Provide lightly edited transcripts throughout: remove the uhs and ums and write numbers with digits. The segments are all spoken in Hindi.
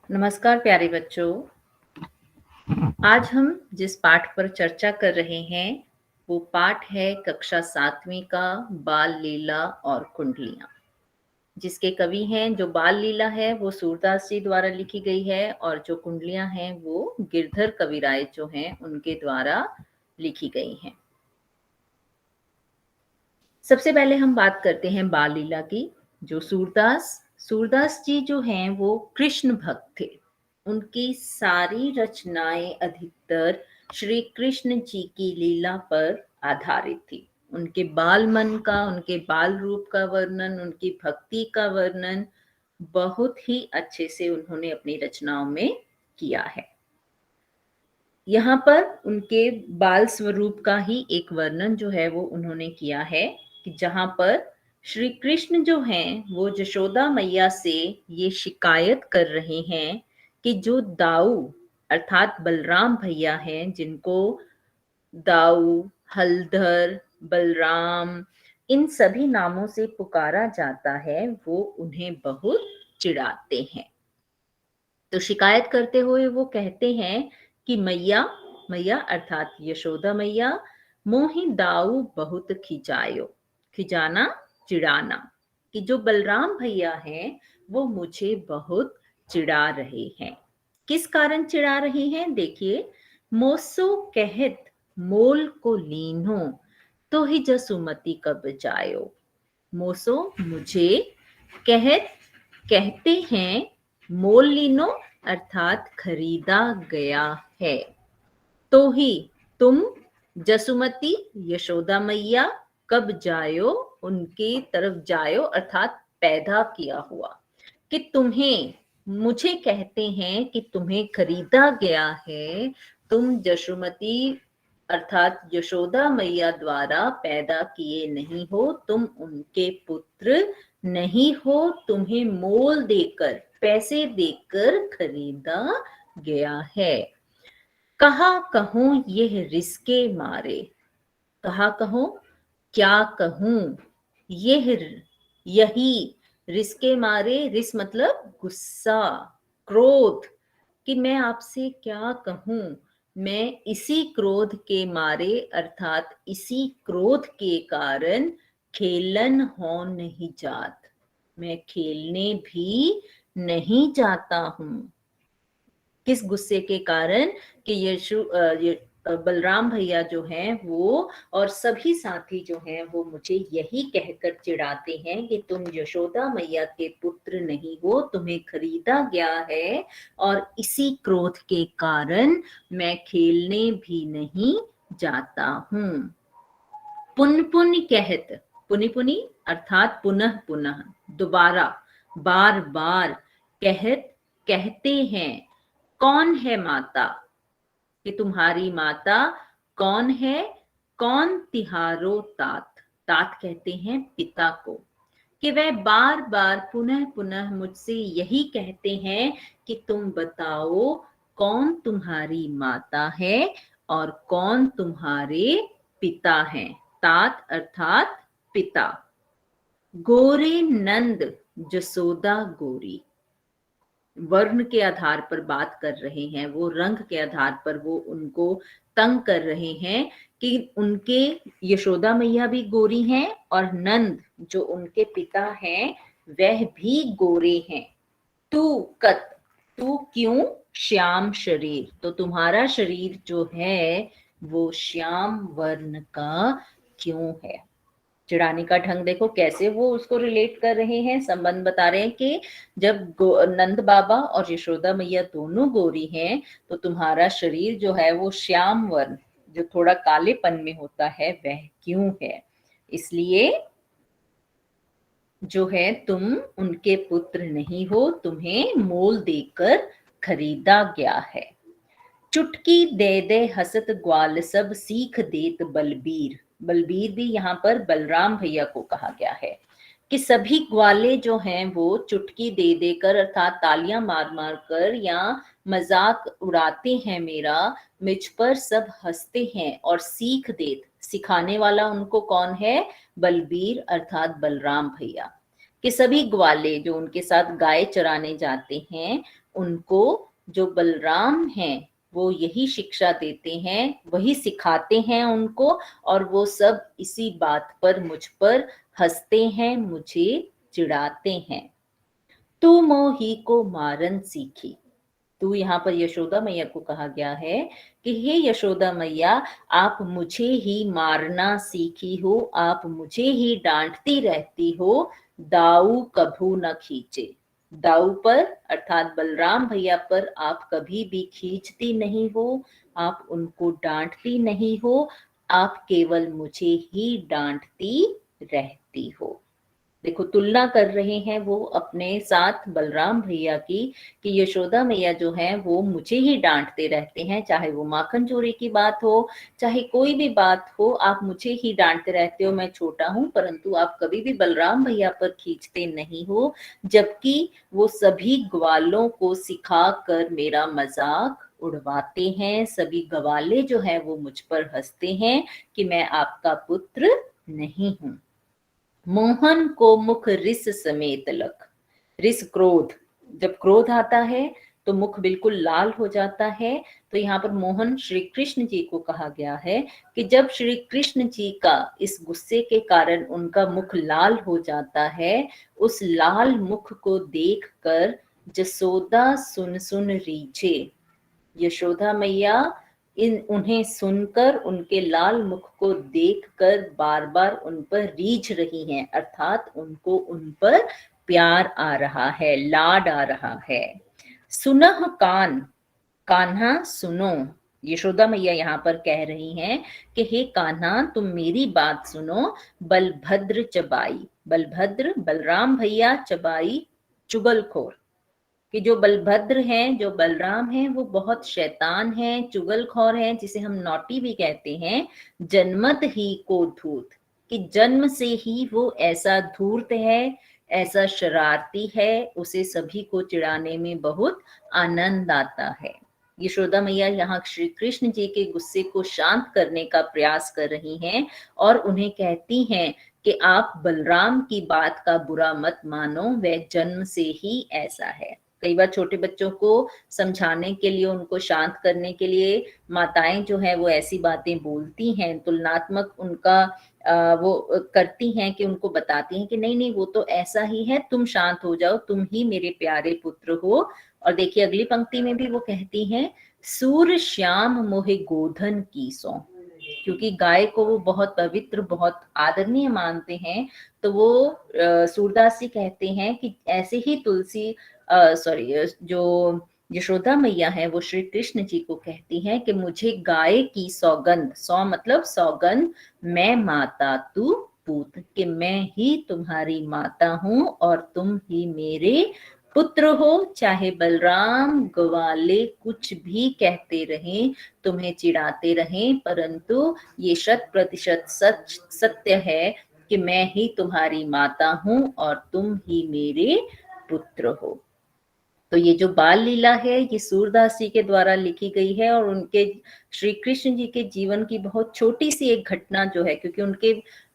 नमस्कार प्यारे बच्चों। आज हम जिस पाठ पर चर्चा कर रहे हैं वो पाठ है कक्षा 7वीं का बाल लीला और कुंडलियां, जिसके कवि हैं जो बाल लीला है वो सूरदास जी द्वारा लिखी गई है और जो कुंडलियां हैं वो गिरधर कविराय जो हैं उनके द्वारा लिखी गई हैं। सबसे पहले हम बात करते हैं बाल लीला की। जो सूरदास जी जो हैं वो कृष्ण भक्त थे। उनकी सारी रचनाएं अधिकतर श्री कृष्ण जी की लीला पर आधारित थी। उनके बाल मन का, उनके बाल रूप का वर्णन, उनकी भक्ति का वर्णन बहुत ही अच्छे से उन्होंने अपनी रचनाओं में किया है। यहाँ पर उनके बाल स्वरूप का ही एक वर्णन जो है वो उन्होंने किया है कि जहाँ पर श्री कृष्ण जो हैं वो यशोदा मैया से ये शिकायत कर रहे हैं कि जो दाऊ अर्थात बलराम भैया हैं, जिनको दाऊ, हलधर, बलराम इन सभी नामों से पुकारा जाता है, वो उन्हें बहुत चिढ़ाते हैं। तो शिकायत करते हुए वो कहते हैं कि मैया मैया अर्थात यशोदा मैया, मोहि दाऊ बहुत खिजायो। खिजाना चिढ़ाना, कि जो बलराम भैया हैं वो मुझे बहुत चिढ़ा रहे हैं। किस कारण चिढ़ा रहे हैं देखिए। मोसो कहत मोल को लीनो, तो ही जसुमती कब जायो। मोसो मुझे, कहत कहते हैं, मोल लीनो अर्थात खरीदा गया है, तो ही तुम जसुमती यशोदा मैया कब जायो, उनकी तरफ जायो अर्थात पैदा किया हुआ, कि तुम्हें, मुझे कहते हैं कि तुम्हें खरीदा गया है, तुम जसुमती अर्थात यशोदा मैया द्वारा पैदा किए नहीं हो, तुम उनके पुत्र नहीं हो, तुम्हें मोल देकर, पैसे देकर खरीदा गया है। कहा कहूं यह रिसके मारे, कहा कहूं, क्या कहूं, यह यही रिसके मारे, रिस मतलब गुस्सा, क्रोध, कि मैं आपसे क्या कहूं, मैं इसी क्रोध के मारे अर्थात इसी क्रोध के कारण खेलन हो नहीं जात, मैं खेलने भी नहीं जाता हूं। किस गुस्से के कारण कि बलराम भैया जो हैं वो और सभी साथी जो हैं वो मुझे यही कहकर चिढ़ाते हैं कि तुम यशोदा मैया के पुत्र नहीं हो, तुम्हें खरीदा गया है, और इसी क्रोध के कारण मैं खेलने भी नहीं जाता हूं। पुन पुन कहत, पुनि पुनि अर्थात पुनः पुनः, दोबारा, बार बार, कहत कहते हैं, कौन है माता, कि तुम्हारी माता कौन है, कौन तिहारो तात, तात कहते हैं पिता को, कि वह बार बार पुनः पुनः मुझसे यही कहते हैं कि तुम बताओ कौन तुम्हारी माता है और कौन तुम्हारे पिता हैं। तात अर्थात पिता। गोरे नंद जसोदा गोरी, वर्ण के आधार पर बात कर रहे हैं वो, रंग के आधार पर वो उनको तंग कर रहे हैं कि उनके यशोदा मैया भी गोरी हैं और नंद जो उनके पिता हैं वह भी गोरे हैं। तू कत, तू क्यों, श्याम शरीर, तो तुम्हारा शरीर जो है वो श्याम वर्ण का क्यों है। चिढ़ाने का ढंग देखो कैसे वो उसको रिलेट कर रहे हैं, संबंध बता रहे हैं कि जब नंद बाबा और यशोदा मैया दोनों गोरी हैं तो तुम्हारा शरीर जो है वो श्याम वर्ण, जो थोड़ा कालेपन में होता है, वह क्यों है। इसलिए जो है तुम उनके पुत्र नहीं हो, तुम्हें मोल देकर खरीदा गया है। चुटकी दे दे हसत ग्वाल सब सीख देत बलबीर, बलबीर भी यहाँ पर बलराम भैया को कहा गया है कि सभी ग्वाले जो हैं वो चुटकी दे देकर अर्थात तालियां मार मार कर या मजाक उड़ाते हैं मेरा, मुझ पर सब हंसते हैं और सीख देत, सिखाने वाला उनको कौन है, बलबीर अर्थात बलराम भैया। कि सभी ग्वाले जो उनके साथ गाय चराने जाते हैं, उनको जो बलराम हैं, वो यही शिक्षा देते हैं, वही सिखाते हैं उनको, और वो सब इसी बात पर मुझ पर हँसते हैं, मुझे चिढ़ाते हैं। तू मोही को मारन सीखी। तू यहाँ पर यशोदा मैया को कहा गया है कि हे यशोदा मैया, आप मुझे ही मारना सीखी हो, आप मुझे ही डांटती रहती हो, दाऊ कभू न खींचे। दाऊ पर अर्थात बलराम भैया पर आप कभी भी खींचती नहीं हो, आप उनको डांटती नहीं हो, आप केवल मुझे ही डांटती रहती हो। देखो, तुलना कर रहे हैं वो अपने साथ बलराम भैया की कि यशोदा मैया जो है वो मुझे ही डांटते रहते हैं, चाहे वो माखन चोरी की बात हो, चाहे कोई भी बात हो, आप मुझे ही डांटते रहते हो, मैं छोटा हूं, परंतु आप कभी भी बलराम भैया पर खींचते नहीं हो, जबकि वो सभी ग्वालों को सिखा कर मेरा मजाक उड़वाते हैं। सभी गवाले जो है वो मुझ पर हंसते हैं कि मैं आपका पुत्र नहीं हूं। मोहन को मुख रिस समेत लख। रिस क्रोध, जब क्रोध आता है तो मुख बिल्कुल लाल हो जाता है। तो यहाँ पर मोहन श्री कृष्ण जी को कहा गया है कि जब श्री कृष्ण जी का इस गुस्से के कारण उनका मुख लाल हो जाता है, उस लाल मुख को देखकर जसोदा सुन सुन रीझे। यशोदा मैया उन्हें सुनकर, उनके लाल मुख को देखकर बार बार उन पर रीझ रही हैं, अर्थात उनको उन पर प्यार आ रहा है, लाड आ रहा है। सुनह कान, कान्हा सुनो। यशोदा मैया यहाँ पर कह रही हैं कि हे कान्हा, तुम मेरी बात सुनो। बलभद्र चबाई, बलभद्र बलराम भैया, चबाई चुगलखोर, कि जो बलभद्र हैं, जो बलराम हैं, वो बहुत शैतान हैं, चुगलखोर हैं, जिसे हम नॉटी भी कहते हैं। जन्मत ही को धूर्त, कि जन्म से ही वो ऐसा धूर्त है, ऐसा शरारती है, उसे सभी को चिढ़ाने में बहुत आनंद आता है। यशोदा मैया यहाँ श्री कृष्ण जी के गुस्से को शांत करने का प्रयास कर रही हैं और उन्हें कहती हैं कि आप बलराम की बात का बुरा मत मानो, वह जन्म से ही ऐसा है। कई बार छोटे बच्चों को समझाने के लिए, उनको शांत करने के लिए माताएं जो है वो ऐसी बातें बोलती हैं, तुलनात्मक उनका वो करती हैं कि उनको बताती हैं कि नहीं नहीं, वो तो ऐसा ही है, तुम शांत हो जाओ, तुम ही मेरे प्यारे पुत्र हो। और देखिए अगली पंक्ति में भी वो कहती हैं, सूर श्याम मोहे गोधन की सौ, क्योंकि गाय को वो बहुत पवित्र, बहुत आदरणीय मानते हैं। तो वो सूरदास जी कहते हैं कि ऐसे ही तुलसी सॉरी जो यशोदा मैया है वो श्री कृष्ण जी को कहती हैं कि मुझे गाय की सौगंध, सौ मतलब सौगंध, मैं माता तू पूत, कि मैं ही तुम्हारी माता हूं और तुम ही मेरे पुत्र हो। चाहे बलराम ग्वाले कुछ भी कहते रहें, तुम्हें चिढ़ाते रहें, परंतु ये 100% सच सत्य है कि मैं ही तुम्हारी माता हूं और तुम ही मेरे पुत्र हो। तो ये जो बाल लीला है ये सूरदास जी के द्वारा लिखी गई है और उनके श्री कृष्ण जी के जीवन की बहुत छोटी सी एक घटना जो है, क्योंकि उनके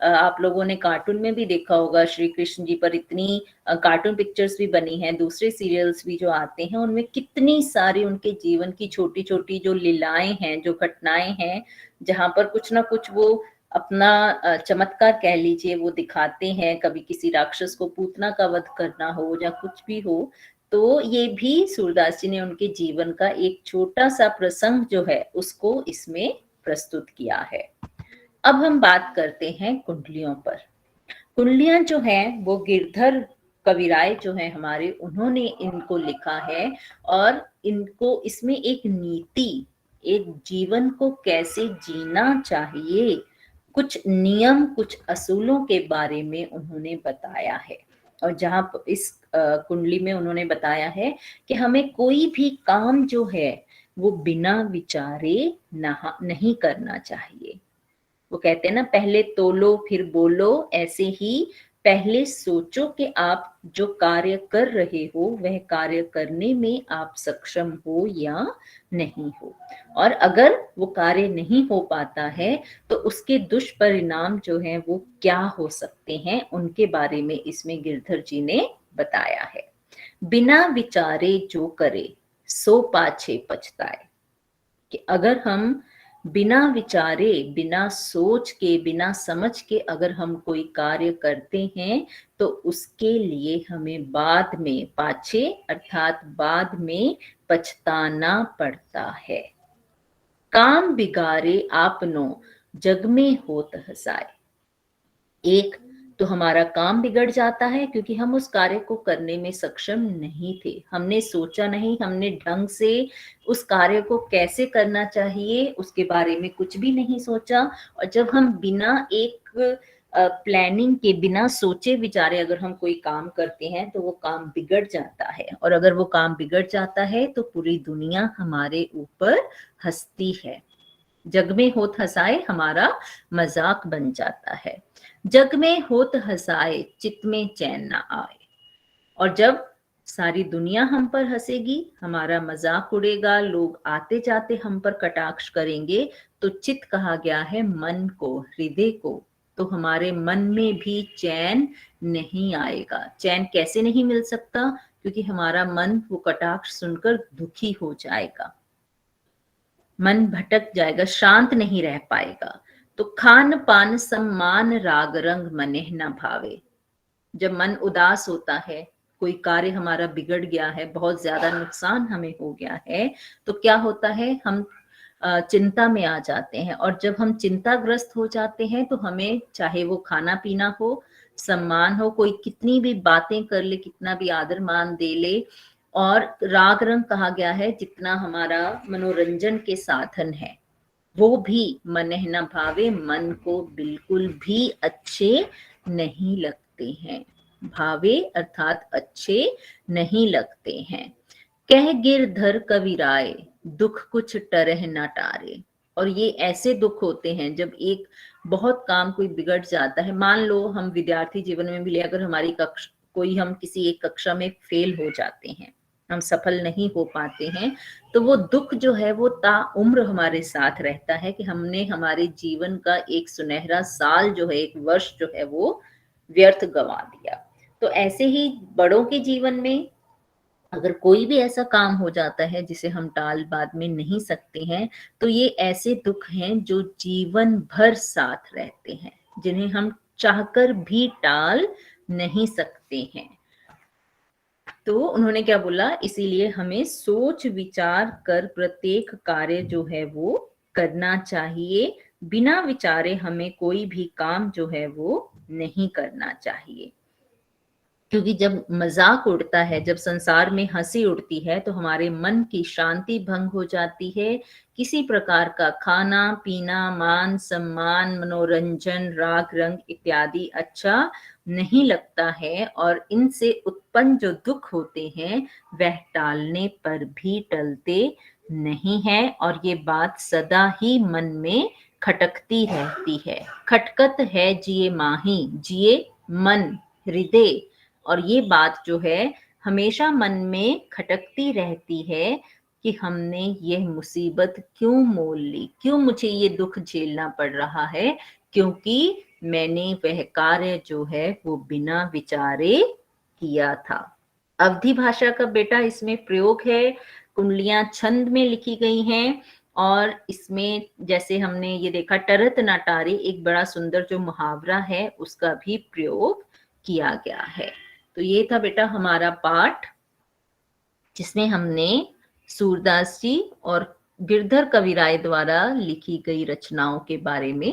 आप लोगों ने कार्टून में भी देखा होगा, श्री कृष्ण जी पर इतनी कार्टून पिक्चर्स भी बनी हैं, दूसरे सीरियल्स भी जो आते हैं उनमें कितनी सारी उनके जीवन की छोटी छोटी जो लीलाएं हैं, जो घटनाएं हैं, जहां पर कुछ ना कुछ वो अपना चमत्कार कह लीजिए वो दिखाते हैं। कभी किसी राक्षस को पूतना का वध करना हो या कुछ भी हो, तो ये भी सूरदास जी ने उनके जीवन का एक छोटा सा प्रसंग जो है उसको इसमें प्रस्तुत किया है। अब हम बात करते हैं कुंडलियों पर। कुंडलियां जो हैं वो गिरधर कविराय जो है हमारे, उन्होंने इनको लिखा है और इनको इसमें एक नीति, एक जीवन को कैसे जीना चाहिए, कुछ नियम, कुछ असूलों के बारे में उन्होंने बताया है। और जहां इस कुंडली में उन्होंने बताया है कि हमें कोई भी काम जो है वो बिना विचारे नहीं करना चाहिए। वो कहते हैं ना, पहले तोलो फिर बोलो, ऐसे ही पहले सोचो कि आप जो कार्य कर रहे हो वह कार्य करने में आप सक्षम हो या नहीं हो, और अगर वो कार्य नहीं हो पाता है तो उसके दुष्परिणाम जो हैं वो क्या हो सकते हैं, उनके बारे में इसमें गिरधर जी ने बताया है। बिना विचारे जो करे सो पाछे पछताए, कि अगर हम बिना विचारे, बिना सोच के, बिना समझ के अगर हम कोई कार्य करते हैं तो उसके लिए हमें बाद में, पाछे अर्थात बाद में पछताना पड़ता है। काम बिगाड़े आपनो जग में होत हसाए। एक तो हमारा काम बिगड़ जाता है क्योंकि हम उस कार्य को करने में सक्षम नहीं थे, हमने सोचा नहीं, हमने ढंग से उस कार्य को कैसे करना चाहिए उसके बारे में कुछ भी नहीं सोचा। और जब हम बिना एक प्लानिंग के, बिना सोचे विचारे अगर हम कोई काम करते हैं तो वो काम बिगड़ जाता है, और अगर वो काम बिगड़ जाता है तो पूरी दुनिया हमारे ऊपर हंसती है। जग में होत हसाए हमारा मजाक बन जाता है। जग में होत हसाए चित में चैन ना आए, और जब सारी दुनिया हम पर हंसेगी, हमारा मजाक उड़ेगा, लोग आते जाते हम पर कटाक्ष करेंगे, तो चित कहा गया है मन को, हृदय को, तो हमारे मन में भी चैन नहीं आएगा। चैन कैसे नहीं मिल सकता? क्योंकि हमारा मन वो कटाक्ष सुनकर दुखी हो जाएगा, मन भटक जाएगा, शांत नहीं रह पाएगा। तो खान पान सम्मान राग रंग मनेह न भावे। जब मन उदास होता है, कोई कार्य हमारा बिगड़ गया है, बहुत ज्यादा नुकसान हमें हो गया है, तो क्या होता है, हम चिंता में आ जाते हैं, और जब हम चिंताग्रस्त हो जाते हैं तो हमें, चाहे वो खाना पीना हो, सम्मान हो, कोई कितनी भी बातें कर ले, कितना भी आदर मान दे ले, और राग रंग कहा गया है जितना हमारा मनोरंजन के साधन है, वो भी मनह न भावे, मन को बिल्कुल भी अच्छे नहीं लगते हैं। भावे अर्थात अच्छे नहीं लगते हैं। कह गिरधर कविराय दुख कुछ टरह न टारे। और ये ऐसे दुख होते हैं जब एक बहुत काम कोई बिगड़ जाता है, मान लो हम विद्यार्थी जीवन में भी ले, अगर हमारी कोई, हम किसी एक कक्षा में फेल हो जाते हैं, हम सफल नहीं हो पाते हैं, तो वो दुख जो है वो ताउम्र हमारे साथ रहता है कि हमने हमारे जीवन का एक सुनहरा साल जो है, एक वर्ष जो है वो व्यर्थ गंवा दिया। तो ऐसे ही बड़ों के जीवन में अगर कोई भी ऐसा काम हो जाता है जिसे हम टाल बाद में नहीं सकते हैं, तो ये ऐसे दुख हैं जो जीवन भर साथ रहते हैं, जिन्हें हम चाहकर भी टाल नहीं सकते हैं। तो उन्होंने क्या बोला, इसीलिए हमें सोच विचार कर प्रत्येक कार्य जो है वो करना चाहिए। बिना विचारे हमें कोई भी काम जो है वो नहीं करना चाहिए, क्योंकि जब मजाक उड़ता है, जब संसार में हंसी उड़ती है, तो हमारे मन की शांति भंग हो जाती है। किसी प्रकार का खाना पीना, मान सम्मान, मनोरंजन, राग रंग इत्यादि अच्छा नहीं लगता है, और इनसे उत्पन्न जो दुख होते हैं वह टालने पर भी टलते नहीं है, और ये बात सदा ही मन में खटकती रहती है। खटकत है जिए माही, जिए मन, हृदय, और ये बात जो है हमेशा मन में खटकती रहती है कि हमने यह मुसीबत क्यों मोल ली, क्यों मुझे ये दुख झेलना पड़ रहा है, क्योंकि मैंने वह कार्य जो है वो बिना विचारे किया था। अवधि भाषा का बेटा इसमें प्रयोग है, कुंडलियां छंद में लिखी गई हैं, और इसमें जैसे हमने ये देखा टरत ना टारे, एक बड़ा सुंदर जो मुहावरा है उसका भी प्रयोग किया गया है। तो ये था बेटा हमारा पाठ, जिसमें हमने सूरदास जी और गिरधर कविराय द्वारा लिखी गई रचनाओं के बारे में